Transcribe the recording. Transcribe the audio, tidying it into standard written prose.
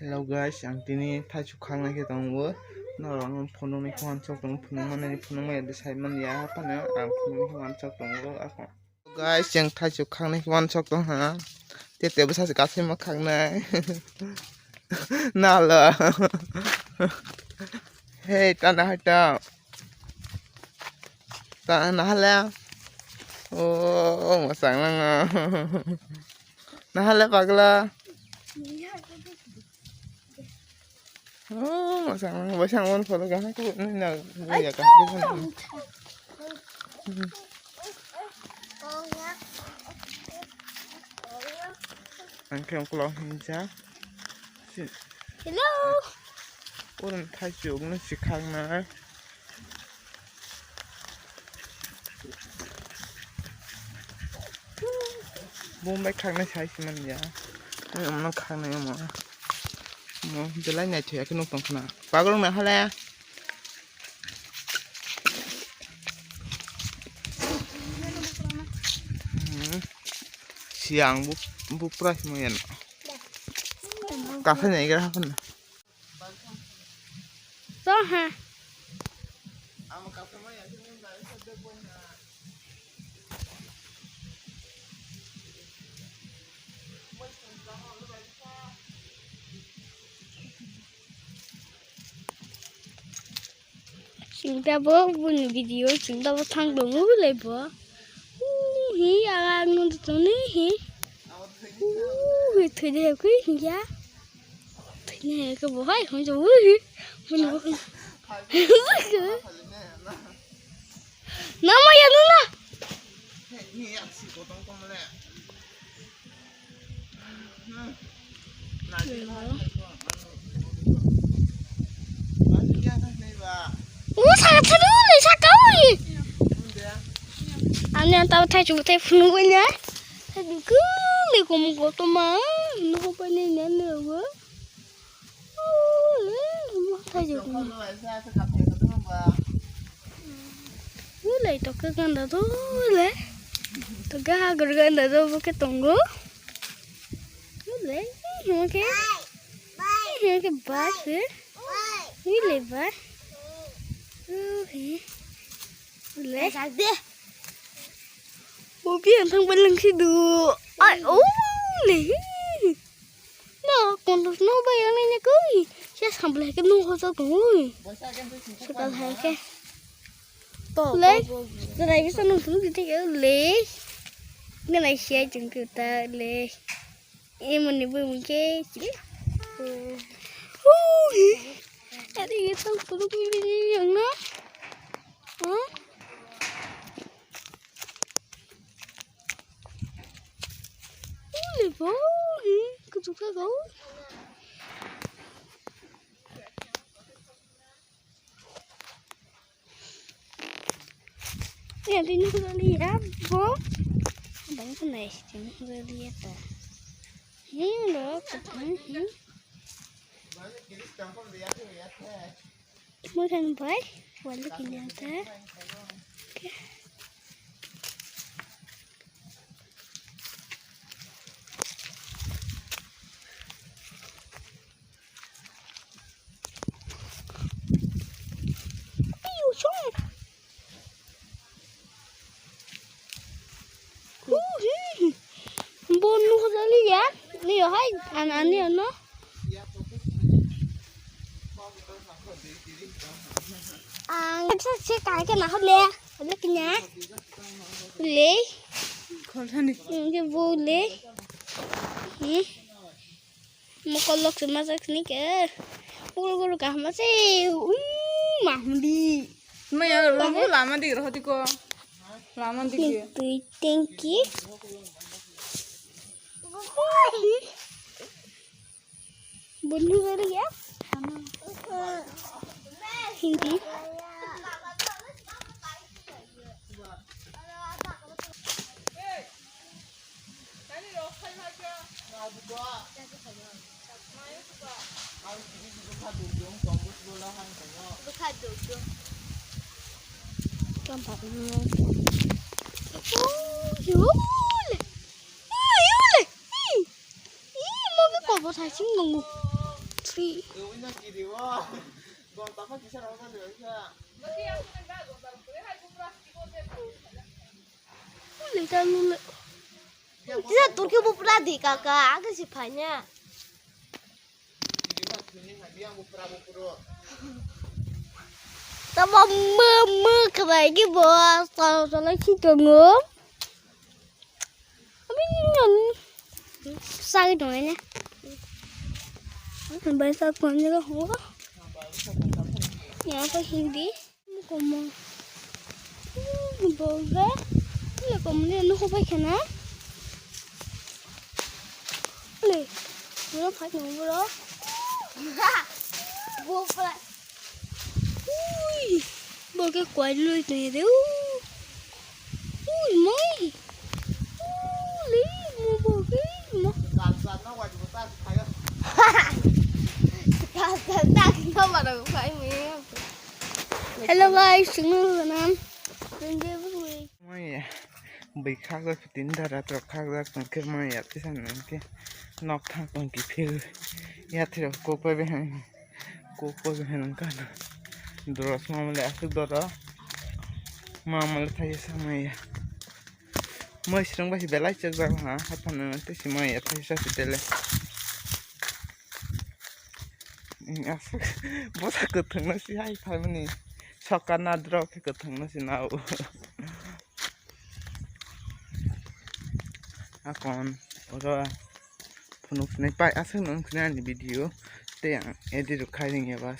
Hello guys, ang tini thaichuk khakgra ke tongo. Norong phone ni kwan chok tong phone mane phone mai desai man ya pana ang phone ni kwan chok tongo ako. Guys, yang thaichuk khakgra ke kwan chok tong ha. Tete basa se kasih ma khakna. Nala. Hey, tanah hata. Tanah hala. Oh, masang lang. Nahala pagla. Oh, masang lang. Basang on follow ka. Ko na buya ka. Ang kayong kulo hinja. Hello. Orang thaichuk na si khakgra. Bombay khakgra sai si man ya. Ai amna khakgra ya ma. Mo jelai nai thya ke nok tong khana. Pagrong na hala. Siang bu pras mo yan. Kafe nai ga hapan. So ha. Ama kafe mo yan sin ba sa de bon na. Chúng ta bố buồn video chúng ta bố thằng đồ ngủ lại bố hí à nó tụi nó hí thời đẹp quý hình giá thời này cái bố hay không cho vui mình bố nó mà giờ nữa sao thế đó lại sao câu gì anh em tao thay chủ thay phụ nữ nhá thay đừng cứ đi cùng một tôm má nó không phải nên nhớ nữa quá thay chủ cứ lại tao cứ gần đó lấy tao cứ hai cái gần đó với cái tông gỗ lấy cái bát nữa lấy bát lấy sao đi bố biết thằng bên lưng khi được ai ú nè nó còn nó bây giờ này cứ sẽ làm lại cái nô hoa sao cũng sẽ tạo thành cái lấy cái này cái sao nó thứ gì thế lấy cái này xe chừng từ ta lấy em mình vừa mình cái chứ anh đi cái thằng phụ nữ đi nhận nó hả ôi bố cái chú cá gấu nè thì nó ra đi á bố đánh cái này thì nó ra đi à hí đó hí mới thành vậy quay lại cái nhà thế bồn nó có ra đi á đi ở hay ăn đi ở nó sẽ cài cái nào hết le lấy cái nhá lấy cái vô lấy một con lộc mà ra cái này kìa cô cả mà sẽ mà không đi mày làm cái làm đi rồi thì cô làm đi kìa tùy tên kia bốn mươi rồi đấy hindi Gampang. Yule. Yule. Ih, mau ke kokborok thaichuk nunggu. đi lấy ra luôn lại giờ tôi kêu bố ra thì cả cái gì phải nha tao bom mưa cái này cái bò tao lấy khi tôi ngứa không biết nhìn sao cái này nhá mình bây giờ còn như cái hố nhà phải hình đi còn mà bò ghé là còn nên nó không phải khả năng này nó phải ngủ vô đó vô lại ui bò cái quái lưới này đấy ui mấy lý mua bò cái mà không mà đâu phải mẹ hello guys xin lỗi Việt Nam đừng đi với người mày bị khác ra cái tin đã rồi khác ra còn cái mày à cái sao này nóc thang còn cái phiêu ya thì cô quay về hàng cô quay về hàng cái đó mà lại ác đó mà lại thấy sao mày mới xong bây giờ lại chơi vào hả hay phần nữa thì mày thấy sao thì đây bố sao cứ thằng nó xí hay phải mình sao cả na drop cái thằng nó xí nào còn rồi phần này phải asal nông cái này video te yang edit khai những cái